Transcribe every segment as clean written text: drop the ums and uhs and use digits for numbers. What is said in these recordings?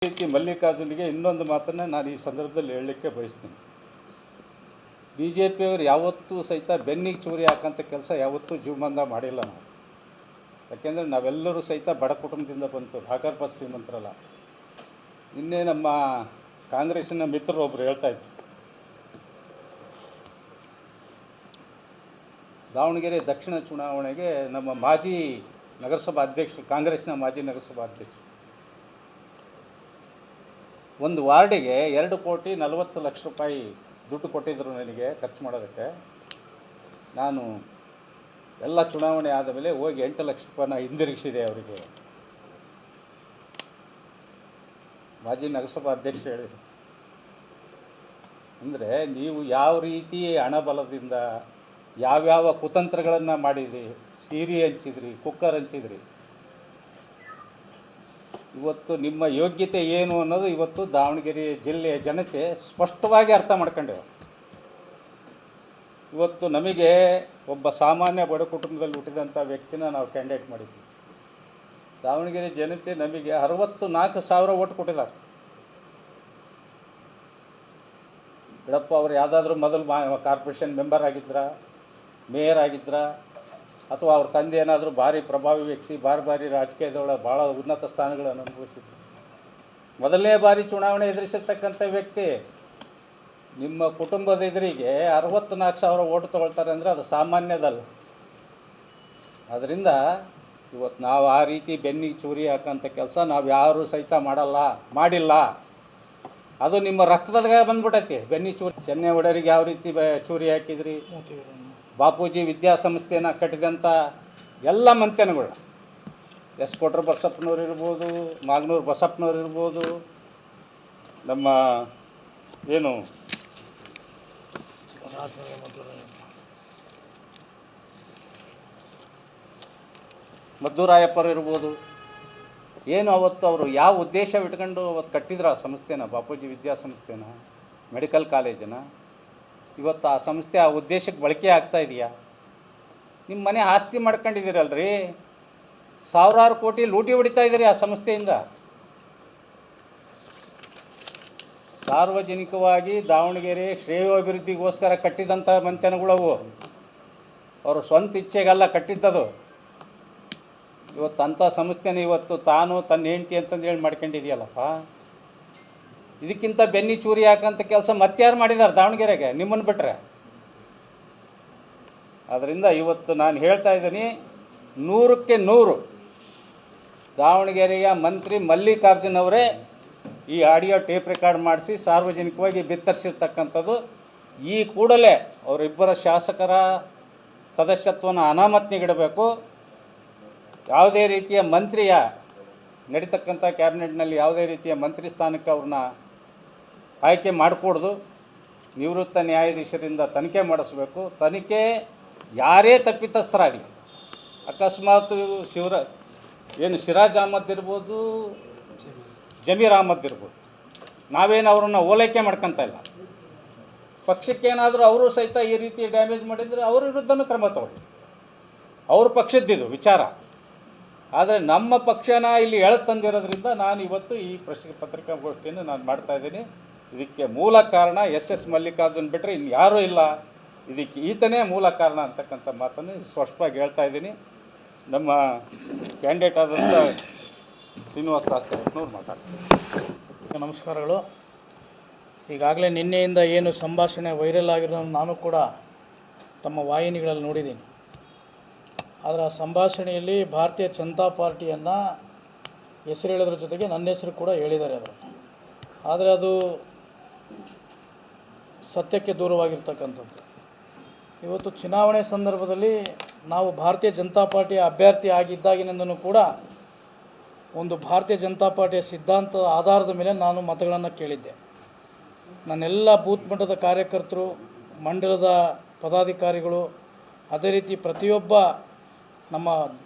ರೀತಿ ಮಲ್ಲಿಕಾರ್ಜುನಿಗೆ ಇನ್ನೊಂದು ಮಾತನ್ನು ನಾನು ಈ ಸಂದರ್ಭದಲ್ಲಿ ಹೇಳಲಿಕ್ಕೆ ಬಯಸ್ತೀನಿ. ಬಿ ಜೆ ಪಿಯವರು ಯಾವತ್ತೂ ಸಹಿತ ಬೆನ್ನಿಗೆ ಚೂರಿ ಹಾಕೋಂಥ ಕೆಲಸ ಯಾವತ್ತೂ ಜೀವಮಾನ ಮಾಡಿಲ್ಲ ನಾವು. ಯಾಕೆಂದರೆ ನಾವೆಲ್ಲರೂ ಸಹಿತ ಬಡ ಕುಟುಂಬದಿಂದ ಬಂತು, ಭಾಗರ್ಭ ಶ್ರೀಮಂತರಲ್ಲ. ನಿನ್ನೆ ನಮ್ಮ ಕಾಂಗ್ರೆಸ್ಸಿನ ಮಿತ್ರರು ಒಬ್ಬರು ಹೇಳ್ತಾಯಿದ್ರು, ದಾವಣಗೆರೆ ದಕ್ಷಿಣ ಚುನಾವಣೆಗೆ ನಮ್ಮ ಮಾಜಿ ನಗರಸಭಾ ಅಧ್ಯಕ್ಷರು, ಕಾಂಗ್ರೆಸ್ನ ಮಾಜಿ ನಗರಸಭಾ ಅಧ್ಯಕ್ಷರು, ಒಂದು ವಾರ್ಡಿಗೆ 2,40,00,000 ರೂಪಾಯಿ ದುಡ್ಡು ಕೊಟ್ಟಿದ್ದರು ನನಗೆ ಖರ್ಚು ಮಾಡೋದಕ್ಕೆ. ನಾನು ಎಲ್ಲ ಚುನಾವಣೆ ಆದ ಮೇಲೆ ಹೋಗಿ 8 ಲಕ್ಷ ರೂಪಾಯಿನ ಹಿಂದಿರುಗಿಸಿದೆ ಅವರಿಗೆ. ಮಾಜಿ ನಗರಸಭಾ ಅಧ್ಯಕ್ಷ ಹೇಳಿದರು. ಅಂದರೆ ನೀವು ಯಾವ ರೀತಿ ಹಣಬಲದಿಂದ ಯಾವ್ಯಾವ ಕುತಂತ್ರಗಳನ್ನು ಮಾಡಿದ್ರಿ, ಸೀರೆ ಹಂಚಿದ್ರಿ, ಕುಕ್ಕರ್ ಹಂಚಿದ್ರಿ, ಇವತ್ತು ನಿಮ್ಮ ಯೋಗ್ಯತೆ ಏನು ಅನ್ನೋದು ಇವತ್ತು ದಾವಣಗೆರೆ ಜಿಲ್ಲೆಯ ಜನತೆ ಸ್ಪಷ್ಟವಾಗಿ ಅರ್ಥ ಮಾಡ್ಕೊಂಡೇವೆ. ಇವತ್ತು ನಮಗೆ ಒಬ್ಬ ಸಾಮಾನ್ಯ ಬಡ ಕುಟುಂಬದಲ್ಲಿ ಹುಟ್ಟಿದಂಥ ವ್ಯಕ್ತಿನ ನಾವು ಕ್ಯಾಂಡಿಡೇಟ್ ಮಾಡಿದ್ವಿ. ದಾವಣಗೆರೆ ಜನತೆ ನಮಗೆ 64,000 ಓಟ್ ಕೊಟ್ಟಿದ್ದಾರೆ. ಬಿಡಪ್ಪ, ಅವರು ಯಾವುದಾದ್ರೂ ಮೊದಲು ಕಾರ್ಪೊರೇಷನ್ ಮೆಂಬರ್ ಆಗಿದ್ರಾ, ಮೇಯರ್ ಆಗಿದ್ರಾ, ಅಥವಾ ಅವ್ರ ತಂದೆ ಏನಾದರೂ ಭಾರಿ ಪ್ರಭಾವಿ ವ್ಯಕ್ತಿ, ಬಾರಿ ರಾಜಕೀಯದೊಳ ಭಾಳ ಉನ್ನತ ಸ್ಥಾನಗಳನ್ನು ಅನುಭವಿಸಿದ್ರು. ಮೊದಲನೇ ಬಾರಿ ಚುನಾವಣೆ ಎದುರಿಸಿರ್ತಕ್ಕಂಥ ವ್ಯಕ್ತಿ ನಿಮ್ಮ ಕುಟುಂಬದ ಎದುರಿಗೆ 64,000 ಓಟು ತೊಗೊಳ್ತಾರೆ ಅಂದರೆ ಅದು ಸಾಮಾನ್ಯದಲ್ಲ. ಅದರಿಂದ ಇವತ್ತು ನಾವು ಆ ರೀತಿ ಬೆನ್ನಿಗೆ ಚೂರಿ ಹಾಕೋಂಥ ಕೆಲಸ ನಾವು ಯಾರೂ ಸಹಿತ ಮಾಡಿಲ್ಲ. ಅದು ನಿಮ್ಮ ರಕ್ತದಾಗ ಬಂದ್ಬಿಟ್ಟೈತಿ ಬೆನ್ನಿ ಚೂರಿ. ಚೆನ್ನೈ ಒಡೆಯರಿಗೆ ಯಾವ ರೀತಿ ಚೂರಿ ಹಾಕಿದ್ರಿ, ಬಾಪೂಜಿ ವಿದ್ಯಾಸಂಸ್ಥೆಯನ್ನು ಕಟ್ಟಿದಂಥ ಎಲ್ಲ ಮಂತ್ಯನಗಳು, ಎಸ್ ಕೊಟ್ರ ಬಸಪ್ಪನವ್ರು ಇರ್ಬೋದು, ಮಾಗನೂರು ಬಸಪ್ಪನವ್ರು ಇರ್ಬೋದು, ನಮ್ಮ ಏನು ಮದ್ದೂರಾಯಪ್ಪರು ಇರ್ಬೋದು, ಏನು ಅವತ್ತು ಅವರು ಯಾವ ಉದ್ದೇಶ ಇಟ್ಕೊಂಡು ಅವತ್ತು ಕಟ್ಟಿದ್ರು ಆ ಸಂಸ್ಥೆನ, ಬಾಪೂಜಿ ವಿದ್ಯಾಸಂಸ್ಥೆನ, ಮೆಡಿಕಲ್ ಕಾಲೇಜನ್ನ. ಇವತ್ತು ಆ ಸಂಸ್ಥೆ ಆ ಉದ್ದೇಶಕ್ಕೆ ಬಳಕೆ ಆಗ್ತಾ ಇದೆಯಾ? ನಿಮ್ಮ ಮನೆ ಆಸ್ತಿ ಮಾಡ್ಕೊಂಡಿದ್ದೀರಲ್ರಿ, ಸಾವಿರಾರು ಕೋಟಿ ಲೂಟಿ ಹೊಡಿತಾ ಇದ್ದೀರಿ ಆ ಸಂಸ್ಥೆಯಿಂದ. ಸಾರ್ವಜನಿಕವಾಗಿ ದಾವಣಗೆರೆ ಶ್ರೇಯೋಭಿವೃದ್ಧಿಗೋಸ್ಕರ ಕಟ್ಟಿದಂಥ ಮಂತ್ಯನಗಳವು, ಅವರು ಸ್ವಂತ ಇಚ್ಛೆಗೆಲ್ಲ ಕಟ್ಟಿದ್ದದು. ಇವತ್ತು ಅಂಥ ಸಂಸ್ಥೆನ ಇವತ್ತು ತಾನು ತನ್ನ ಹೆಂಡತಿ ಅಂತಂದೇಳಿ ಮಾಡ್ಕೊಂಡಿದೆಯಲ್ಲಪ್ಪ. ಇದಕ್ಕಿಂತ ಬೆನ್ನಿ ಚೂರಿ ಹಾಕೋಂಥ ಕೆಲಸ ಮತ್ತಾರು ಮಾಡಿದ್ದಾರೆ ದಾವಣಗೆರೆಗೆ ನಿಮ್ಮನ್ನು ಬಿಟ್ಟರೆ? ಆದ್ದರಿಂದ ಇವತ್ತು ನಾನು ಹೇಳ್ತಾ ಇದ್ದೀನಿ, 100ಕ್ಕೆ 100 ದಾವಣಗೆರೆಯ ಮಂತ್ರಿ ಮಲ್ಲಿಕಾರ್ಜುನ್ ಅವರೇ ಈ ಆಡಿಯೋ ಟೇಪ್ ರೆಕಾರ್ಡ್ ಮಾಡಿಸಿ ಸಾರ್ವಜನಿಕವಾಗಿ ಬಿತ್ತರಿಸಿರ್ತಕ್ಕಂಥದ್ದು. ಈ ಕೂಡಲೇ ಅವರಿಬ್ಬರ ಶಾಸಕರ ಸದಸ್ಯತ್ವವನ್ನು ಅನಾಮತ್ನಿಗಿಡಬೇಕು. ಯಾವುದೇ ರೀತಿಯ ಮಂತ್ರಿಯ ನಡೀತಕ್ಕಂಥ ಕ್ಯಾಬಿನೆಟ್ನಲ್ಲಿ ಯಾವುದೇ ರೀತಿಯ ಮಂತ್ರಿ ಸ್ಥಾನಕ್ಕೆ ಅವ್ರನ್ನ ಆಯ್ಕೆ ಮಾಡಿಕೊಡ್ದು. ನಿವೃತ್ತ ನ್ಯಾಯಾಧೀಶರಿಂದ ತನಿಖೆ ಮಾಡಿಸ್ಬೇಕು. ತನಿಖೆ ಯಾರೇ ತಪ್ಪಿತಸ್ಥರಾಗಲಿ, ಅಕಸ್ಮಾತ್ ಸಿರಾಜ್ ಅಹಮದ್ ಇರ್ಬೋದು, ಜಮೀರ್ ಅಹಮದ್ ಇರ್ಬೋದು, ನಾವೇನು ಅವರನ್ನು ಓಲೈಕೆ ಮಾಡ್ಕೊತ ಇಲ್ಲ. ಪಕ್ಷಕ್ಕೇನಾದರೂ ಅವರು ಸಹಿತ ಈ ರೀತಿ ಡ್ಯಾಮೇಜ್ ಮಾಡಿದರೆ ಅವ್ರ ವಿರುದ್ಧನೂ ಕ್ರಮ ತಗೊಳ್ಳಿ. ಅವ್ರ ಪಕ್ಷದ್ದಿದು ವಿಚಾರ. ಆದರೆ ನಮ್ಮ ಪಕ್ಷನ ಇಲ್ಲಿ ತಂದಿರೋದ್ರಿಂದ ನಾನು ಇವತ್ತು ಈ ಪತ್ರಿಕಾಗೋಷ್ಠಿಯನ್ನು ನಾನು ಮಾಡ್ತಾಯಿದ್ದೀನಿ. ಇದಕ್ಕೆ ಮೂಲ ಕಾರಣ ಎಸ್ ಮಲ್ಲಿಕಾರ್ಜುನ್ ಬಿಟ್ಟರೆ ಇನ್ಯಾರೂ ಇಲ್ಲ, ಇದಕ್ಕೆ ಈತನೇ ಮೂಲ ಕಾರಣ ಅಂತಕ್ಕಂಥ ಮಾತನ್ನು ಸ್ಪಷ್ಟವಾಗಿ ಹೇಳ್ತಾ ಇದ್ದೀನಿ. ನಮ್ಮ ಕ್ಯಾಂಡಿಡೇಟ್ ಆದಂಥ ಶ್ರೀನಿವಾಸ್ ದಾಸ್ ಕರೆಕ್ಟ್ನವ್ರು ಮಾತಾಡ್ತಾರೆ. ನಮಸ್ಕಾರಗಳು. ಈಗಾಗಲೇ ನಿನ್ನೆಯಿಂದ ಏನು ಸಂಭಾಷಣೆ ವೈರಲ್ ಆಗಿರೋದನ್ನು ನಾನು ಕೂಡ ತಮ್ಮ ವಾಹಿನಿಗಳಲ್ಲಿ ನೋಡಿದ್ದೀನಿ. ಆದರೆ ಆ ಸಂಭಾಷಣೆಯಲ್ಲಿ ಭಾರತೀಯ ಜನತಾ ಪಾರ್ಟಿಯನ್ನು ಹೆಸರು ಹೇಳೋದ್ರ ಜೊತೆಗೆ ನನ್ನ ಹೆಸರು ಕೂಡ ಹೇಳಿದ್ದಾರೆ ಅವರು. ಆದರೆ ಅದು ಸತ್ಯಕ್ಕೆ ದೂರವಾಗಿರ್ತಕ್ಕಂಥದ್ದು. ಇವತ್ತು ಚುನಾವಣೆ ಸಂದರ್ಭದಲ್ಲಿ ನಾವು ಭಾರತೀಯ ಜನತಾ ಪಾರ್ಟಿಯ ಅಭ್ಯರ್ಥಿ ಆಗಿದ್ದಾಗಿನಿಂದನೂ ಕೂಡ ಒಂದು ಭಾರತೀಯ ಜನತಾ ಪಾರ್ಟಿಯ ಸಿದ್ಧಾಂತದ ಆಧಾರದ ಮೇಲೆ ನಾನು ಮತಗಳನ್ನು ಕೇಳಿದ್ದೆ. ನನ್ನೆಲ್ಲ ಬೂತ್ ಮಟ್ಟದ ಕಾರ್ಯಕರ್ತರು, ಮಂಡಲದ ಪದಾಧಿಕಾರಿಗಳು, ಅದೇ ರೀತಿ ಪ್ರತಿಯೊಬ್ಬ ನಮ್ಮ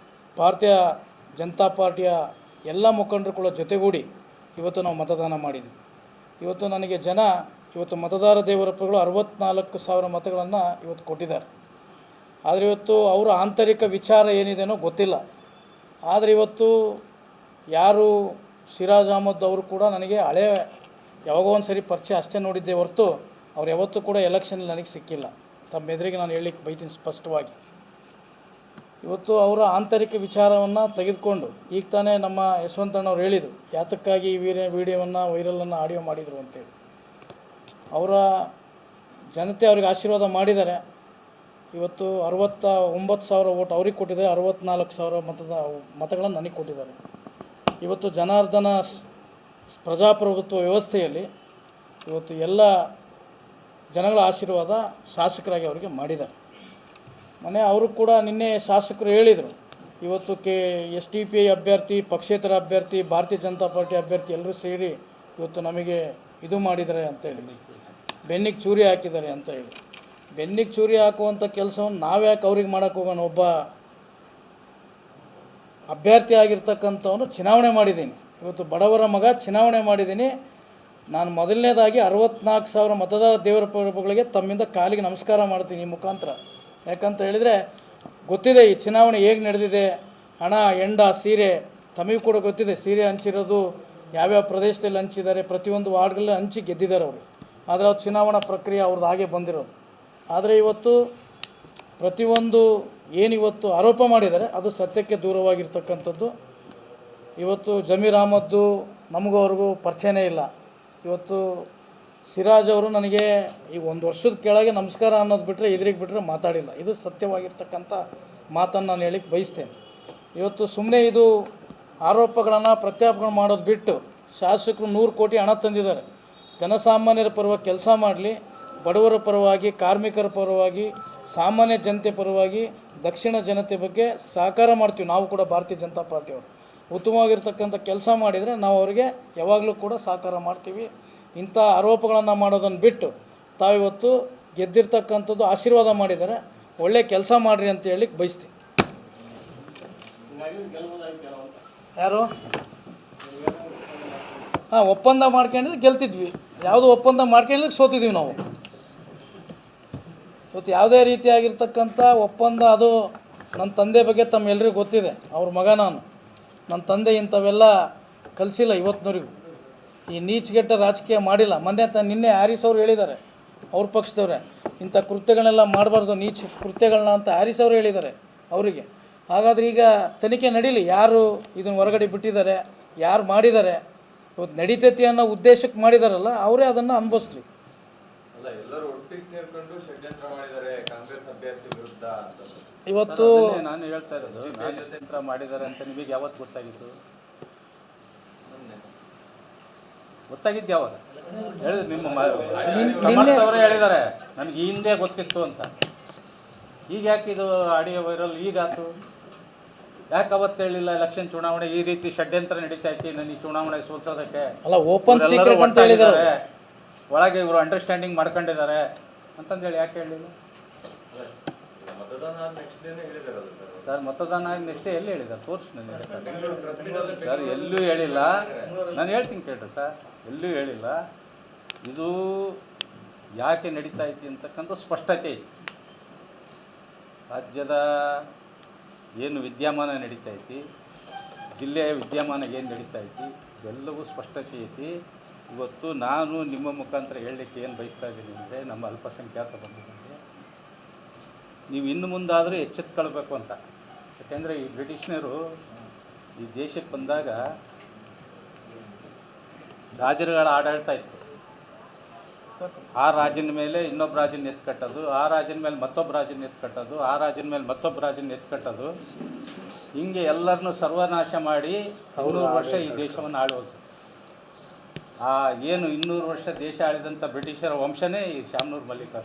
ಭಾರತೀಯ ಜನತಾ ಪಾರ್ಟಿಯ ಎಲ್ಲ ಮುಖಂಡರು ಕೂಡ ಜೊತೆಗೂಡಿ ಇವತ್ತು ನಾವು ಮತದಾನ ಮಾಡಿದ್ವಿ. ಇವತ್ತು ನನಗೆ ಇವತ್ತು ಮತದಾರ ದೇವರಪ್ಪಗಳು 64,000 ಮತಗಳನ್ನು ಇವತ್ತು ಕೊಟ್ಟಿದ್ದಾರೆ. ಆದರೆ ಇವತ್ತು ಅವರ ಆಂತರಿಕ ವಿಚಾರ ಏನಿದೆನೋ ಗೊತ್ತಿಲ್ಲ. ಆದರೆ ಇವತ್ತು ಯಾರು ಸಿರಾಜ್ ಅಹಮದ್ ಅವರು ಕೂಡ ನನಗೆ ಹಳೆ ಯಾವಾಗೋ ಒಂದು ಸರಿ ಪರಿಚಯ ಅಷ್ಟೇ ನೋಡಿದ್ದೆ ಹೊರತು ಅವ್ರು ಯಾವತ್ತೂ ಕೂಡ ಎಲೆಕ್ಷನಲ್ಲಿ ನನಗೆ ಸಿಕ್ಕಿಲ್ಲ. ತಮ್ಮ ಎದುರಿಗೆ ನಾನು ಹೇಳಲಿಕ್ಕೆ ಬೈತೀನಿ ಸ್ಪಷ್ಟವಾಗಿ. ಇವತ್ತು ಅವರ ಆಂತರಿಕ ವಿಚಾರವನ್ನು ತೆಗೆದುಕೊಂಡು ಈಗ ತಾನೇ ನಮ್ಮ ಯಶವಂತಣ್ಣವ್ರು ಹೇಳಿದರು ಯಾತಕ್ಕಾಗಿ ಈ ವಿಡಿಯೋವನ್ನು ವೈರಲನ್ನು ಆಡಿಯೋ ಮಾಡಿದರು ಅಂತೇಳಿ. ಅವರ ಜನತೆ ಅವ್ರಿಗೆ ಆಶೀರ್ವಾದ ಮಾಡಿದ್ದಾರೆ. ಇವತ್ತು 69,000 ಓಟ್ ಅವ್ರಿಗೆ ಕೊಟ್ಟಿದ್ದಾರೆ, 64,000 ಮತಗಳನ್ನು ನನಗೆ ಕೊಟ್ಟಿದ್ದಾರೆ. ಇವತ್ತು ಜನಾರ್ದನ ಪ್ರಜಾಪ್ರಭುತ್ವ ವ್ಯವಸ್ಥೆಯಲ್ಲಿ ಇವತ್ತು ಎಲ್ಲ ಜನಗಳ ಆಶೀರ್ವಾದ ಶಾಸಕರಾಗಿ ಅವರಿಗೆ ಮಾಡಿದ್ದಾರೆ. ಮೊನ್ನೆ ಅವರು ಕೂಡ ನಿನ್ನೆ ಶಾಸಕರು ಹೇಳಿದರು, ಇವತ್ತು SDPI ಅಭ್ಯರ್ಥಿ, ಪಕ್ಷೇತರ ಅಭ್ಯರ್ಥಿ, ಭಾರತೀಯ ಜನತಾ ಪಾರ್ಟಿ ಅಭ್ಯರ್ಥಿ ಎಲ್ಲರೂ ಸೇರಿ ಇವತ್ತು ನಮಗೆ ಇದು ಮಾಡಿದ್ದಾರೆ ಅಂತೇಳಿ, ಬೆನ್ನಿಗೆ ಚೂರಿ ಹಾಕಿದ್ದಾರೆ ಅಂತ ಹೇಳಿ. ಬೆನ್ನಿಗೆ ಚೂರಿ ಹಾಕುವಂಥ ಕೆಲಸವನ್ನು ನಾವ್ಯಾಕೆ ಅವ್ರಿಗೆ ಮಾಡೋಕ್ಕೆ ಹೋಗೋಣ? ಒಬ್ಬ ಅಭ್ಯರ್ಥಿ ಆಗಿರ್ತಕ್ಕಂಥವನು ಚುನಾವಣೆ ಮಾಡಿದ್ದೀನಿ, ಇವತ್ತು ಬಡವರ ಮಗ ಚುನಾವಣೆ ಮಾಡಿದ್ದೀನಿ. ನಾನು ಮೊದಲನೇದಾಗಿ 64,000 ಮತದಾರ ದೇವರ ಪ್ರಭುಗಳಿಗೆ ತಮ್ಮಿಂದ ಕಾಲಿಗೆ ನಮಸ್ಕಾರ ಮಾಡ್ತೀನಿ ಈ ಮುಖಾಂತರ. ಯಾಕಂತ ಹೇಳಿದರೆ ಗೊತ್ತಿದೆ ಈ ಚುನಾವಣೆ ಹೇಗೆ ನಡೆದಿದೆ. ಹಣ, ಎಂಡ, ಸೀರೆ ತಮಗೂ ಕೂಡ ಗೊತ್ತಿದೆ. ಸೀರೆ ಹಂಚಿರೋದು ಯಾವ್ಯಾವ ಪ್ರದೇಶದಲ್ಲಿ ಹಂಚಿದ್ದಾರೆ, ಪ್ರತಿಯೊಂದು ವಾರ್ಡ್ಗಳಲ್ಲಿ ಹಂಚಿ ಗೆದ್ದಿದ್ದಾರೆ ಅವರು. ಆದರೆ ಅವ್ರು ಚುನಾವಣಾ ಪ್ರಕ್ರಿಯೆ ಅವ್ರದ್ದು ಹಾಗೆ ಬಂದಿರೋದು. ಆದರೆ ಇವತ್ತು ಪ್ರತಿಯೊಂದು ಏನಿವತ್ತು ಆರೋಪ ಮಾಡಿದ್ದಾರೆ ಅದು ಸತ್ಯಕ್ಕೆ ದೂರವಾಗಿರ್ತಕ್ಕಂಥದ್ದು. ಇವತ್ತು ಜಮೀರ್ ಅಹಮದ್ದು ನಮಗೂ ಅವ್ರಿಗೂ ಪರಿಚಯನೇ ಇಲ್ಲ. ಇವತ್ತು ಸಿರಾಜ್ ಅವರು ನನಗೆ ಈ 1 ವರ್ಷದ ಕೆಳಗೆ ನಮಸ್ಕಾರ ಅನ್ನೋದು ಬಿಟ್ಟರೆ ಎದುರಿಗೆ ಬಿಟ್ಟರೆ ಮಾತಾಡಿಲ್ಲ. ಇದು ಸತ್ಯವಾಗಿರ್ತಕ್ಕಂಥ ಮಾತನ್ನು ನಾನು ಹೇಳಿಕ್ಕೆ ಬಯಸ್ತೇನೆ. ಇವತ್ತು ಸುಮ್ಮನೆ ಇದು ಆರೋಪಗಳನ್ನು ಪ್ರತ್ಯಾಪನೆ ಮಾಡೋದು ಬಿಟ್ಟು ಶಾಸಕರು 100 ಕೋಟಿ ಹಣ ತಂದಿದ್ದಾರೆ. ಜನಸಾಮಾನ್ಯರ ಪರವಾಗಿ ಕೆಲಸ ಮಾಡಲಿ, ಬಡವರ ಪರವಾಗಿ, ಕಾರ್ಮಿಕರ ಪರವಾಗಿ, ಸಾಮಾನ್ಯ ಜನತೆ ಪರವಾಗಿ, ದಕ್ಷಿಣ ಜನತೆ ಬಗ್ಗೆ ಸಹಕಾರ ಮಾಡ್ತೀವಿ. ನಾವು ಕೂಡ ಭಾರತೀಯ ಜನತಾ ಪಾರ್ಟಿಯವರು ಉತ್ತಮವಾಗಿರ್ತಕ್ಕಂಥ ಕೆಲಸ ಮಾಡಿದರೆ ನಾವು ಅವರಿಗೆ ಯಾವಾಗಲೂ ಕೂಡ ಸಹಕಾರ ಮಾಡ್ತೀವಿ. ಇಂಥ ಆರೋಪಗಳನ್ನು ಮಾಡೋದನ್ನು ಬಿಟ್ಟು ತಾವಿವತ್ತು ಗೆದ್ದಿರ್ತಕ್ಕಂಥದ್ದು ಆಶೀರ್ವಾದ ಮಾಡಿದ್ದಾರೆ, ಒಳ್ಳೆ ಕೆಲಸ ಮಾಡಿರಿ ಅಂತ ಹೇಳಿಕ್ಕೆ ಬಯಸ್ತೀನಿ. ಯಾರು ಒಪ್ಪಂದ ಮಾಡ್ಕೊಂಡಿದ್ರೆ ಗೆಲ್ತಿದ್ವಿ, ಯಾವುದೋ ಒಪ್ಪಂದ ಮಾಡ್ಕೊಂಡಿದ್ರೆ ಸೋತಿದ್ವಿ ನಾವು. ಇವತ್ತು ಯಾವುದೇ ರೀತಿಯಾಗಿರ್ತಕ್ಕಂಥ ಒಪ್ಪಂದ, ಅದು ನನ್ನ ತಂದೆ ಬಗ್ಗೆ ತಮ್ಮೆಲ್ಲರಿಗೂ ಗೊತ್ತಿದೆ. ಅವ್ರ ಮಗ ನಾನು. ನನ್ನ ತಂದೆ ಇಂಥವೆಲ್ಲ ಕಲಿಸಿಲ್ಲ ಇವತ್ತಿನವರೆಗೂ. ಈ ನೀಚಗೆಟ್ಟ ರಾಜಕೀಯ ಮಾಡಿಲ್ಲ. ನಿನ್ನೆ ಹ್ಯಾರಿಸ್ ಅವರು ಹೇಳಿದ್ದಾರೆ, ಅವ್ರ ಪಕ್ಷದವ್ರೆ, ಇಂಥ ಕೃತ್ಯಗಳನ್ನೆಲ್ಲ ಮಾಡಬಾರ್ದು, ನೀಚ ಕೃತ್ಯಗಳನ್ನ ಅಂತ ಹ್ಯಾರಿಸ್ ಅವರು ಹೇಳಿದ್ದಾರೆ ಅವರಿಗೆ. ಹಾಗಾದರೆ ಈಗ ತನಿಖೆ ನಡೀಲಿ, ಯಾರು ಇದನ್ನು ಹೊರಗಡೆ ಬಿಟ್ಟಿದ್ದಾರೆ, ಯಾರು ಮಾಡಿದ್ದಾರೆ. ಇವತ್ತು ನಡೀತೈತಿ ಅನ್ನೋ ಉದ್ದೇಶಕ್ಕೆ ಮಾಡಿದಾರಲ್ಲ, ಅವರೇ ಅದನ್ನು ಅನುಭವಿಸ್ಲಿ. ಇವತ್ತು ನಾನು ಹೇಳ್ತಾ ಇರೋದು ಷಡ್ಯಂತ್ರ ಮಾಡಿದ್ದಾರೆ ಅಂತ ನಿಮಗೆ ಯಾವತ್ತು ಗೊತ್ತಾಗಿತ್ತು? ಗೊತ್ತಾಗಿದ್ದು ಯಾವಾಗ ಹೇಳಿದ್ರು? ನಿಮ್ಮ ಅವರೇ ಹೇಳಿದ್ದಾರೆ ನನಗೆ ಈ ಹಿಂದೆ ಗೊತ್ತಿತ್ತು ಅಂತ. ಈಗ ಯಾಕೆ ಇದು ಆಡಿಯೋ ವೈರಲ್ ಈಗಾತು? ಯಾಕೆ ಅವತ್ತು ಹೇಳಿಲ್ಲ ಎಲೆಕ್ಷನ್ ಚುನಾವಣೆ ಈ ರೀತಿ ಷಡ್ಯಂತ್ರ ನಡೀತಾ ಐತಿ ನನಗೆ ಚುನಾವಣೆ ಸೋಲ್ಸೋದಕ್ಕೆ? ಅಲ್ಲ, ಓಪನ್ ಸೀಕ್ರೆಟ್ ಅಂತ ಹೇಳಿದ್ದಾರೆ, ಒಳಗೆ ಇವರು ಅಂಡರ್ಸ್ಟ್ಯಾಂಡಿಂಗ್ ಮಾಡ್ಕೊಂಡಿದ್ದಾರೆ ಅಂತಂದೇಳಿ ಯಾಕೆ ಹೇಳಿಲ್ಲ ಸರ್? ಮತದಾನ ಆಗಿ ನೆಕ್ಸ್ಟ್ ಎಲ್ಲಿ ಹೇಳಿದ್ದಾರೆ? ತೋರಿಸಿ ನನಗೆ ಸರ್. ಎಲ್ಲೂ ಹೇಳಿಲ್ಲ. ನಾನು ಹೇಳ್ತೀನಿ ಕೇಳ್ರಿ ಸರ್, ಎಲ್ಲೂ ಹೇಳಿಲ್ಲ. ಇದು ಯಾಕೆ ನಡೀತಾ ಐತಿ ಅಂತಕ್ಕಂಥ ಸ್ಪಷ್ಟತೆ ಐತಿ. ರಾಜ್ಯದ ಏನು ವಿದ್ಯಮಾನ ನಡೀತಾ ಐತಿ, ಜಿಲ್ಲೆಯ ವಿದ್ಯಮಾನ ಏನು ನಡೀತಾ ಐತಿ, ಎಲ್ಲವೂ ಸ್ಪಷ್ಟತೆ ಐತಿ. ಇವತ್ತು ನಾನು ನಿಮ್ಮ ಮುಖಾಂತರ ಹೇಳಲಿಕ್ಕೆ ಏನು ಬಯಸ್ತಾ ಇದ್ದೀನಿ ಅಂದರೆ, ನಮ್ಮ ಅಲ್ಪಸಂಖ್ಯಾತ ಬಂಧುಗಳಿಗೆ ನೀವು ಇನ್ನು ಮುಂದಾದರೂ ಎಚ್ಚೆತ್ಕೊಳ್ಬೇಕು ಅಂತ. ಯಾಕೆಂದರೆ ಈ ಬ್ರಿಟಿಷ್ನರು ಈ ದೇಶಕ್ಕೆ ಬಂದಾಗ ರಾಜರುಗಳ ಆಡಳಿತ ಇತ್ತು. ಆ ರಾಜನ ಮೇಲೆ ಇನ್ನೊಬ್ಬ ರಾಜನ ಎತ್ಕಟ್ಟೋದು, ಆ ರಾಜನ ಮೇಲೆ ಮತ್ತೊಬ್ಬ ರಾಜನ ಎತ್ಕಟ್ಟೋದು, ಆ ರಾಜನ ಮೇಲೆ ಮತ್ತೊಬ್ಬ ರಾಜನ ಎತ್ಕಟ್ಟೋದು, ಹಿಂಗೆ ಎಲ್ಲರನ್ನೂ ಸರ್ವನಾಶ ಮಾಡಿ 200 ವರ್ಷ ಈ ದೇಶವನ್ನು ಆಳುವುದು. ಏನು 200 ವರ್ಷ ದೇಶ ಆಳಿದಂಥ ಬ್ರಿಟಿಷರ ವಂಶನೇ ಈ ಶಾಮನೂರು ಮಲ್ಲಿಕಾರ್ಜುನ.